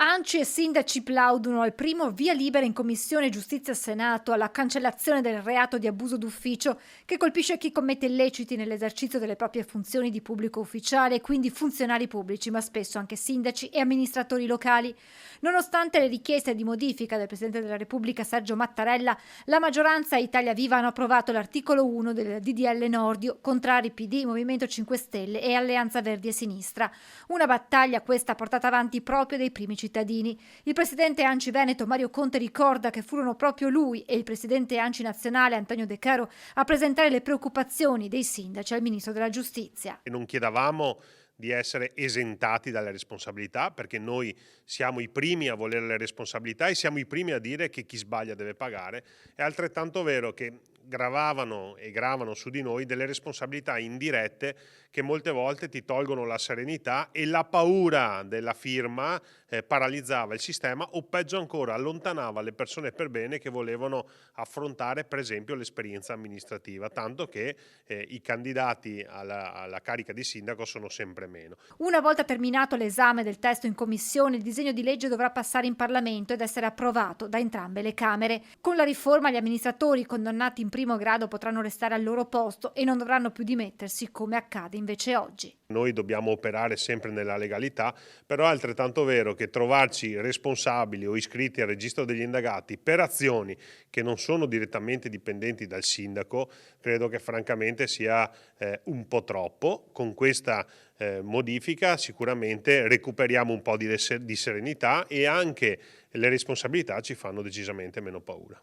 ANCI e sindaci plaudono al primo via libera in Commissione Giustizia Senato alla cancellazione del reato di abuso d'ufficio che colpisce chi commette illeciti nell'esercizio delle proprie funzioni di pubblico ufficiale e quindi funzionari pubblici, ma spesso anche sindaci e amministratori locali. Nonostante le richieste di modifica del Presidente della Repubblica Sergio Mattarella, la maggioranza e Italia Viva hanno approvato l'articolo 1 del DDL Nordio, contrari PD, Movimento 5 Stelle e Alleanza Verdi e Sinistra. Una battaglia questa portata avanti proprio dai primi cittadini. Il presidente ANCI Veneto Mario Conte ricorda che furono proprio lui e il presidente ANCI nazionale Antonio De Caro a presentare le preoccupazioni dei sindaci al ministro della giustizia. E non chiedevamo di essere esentati dalle responsabilità, perché noi siamo i primi a volere le responsabilità e siamo i primi a dire che chi sbaglia deve pagare. È altrettanto vero che gravavano e gravano su di noi delle responsabilità indirette che molte volte ti tolgono la serenità, e la paura della firma paralizzava il sistema, o peggio ancora allontanava le persone per bene che volevano affrontare per esempio l'esperienza amministrativa, tanto che i candidati alla carica di sindaco sono sempre meno. Una volta terminato l'esame del testo in commissione, il disegno di legge dovrà passare in Parlamento ed essere approvato da entrambe le Camere. Con la riforma gli amministratori condannati in primo grado potranno restare al loro posto e non dovranno più dimettersi come accade invece oggi. Noi dobbiamo operare sempre nella legalità, però è altrettanto vero che trovarci responsabili o iscritti al registro degli indagati per azioni che non sono direttamente dipendenti dal sindaco, credo che francamente sia un po' troppo. Con questa modifica sicuramente recuperiamo un po' di serenità, e anche le responsabilità ci fanno decisamente meno paura.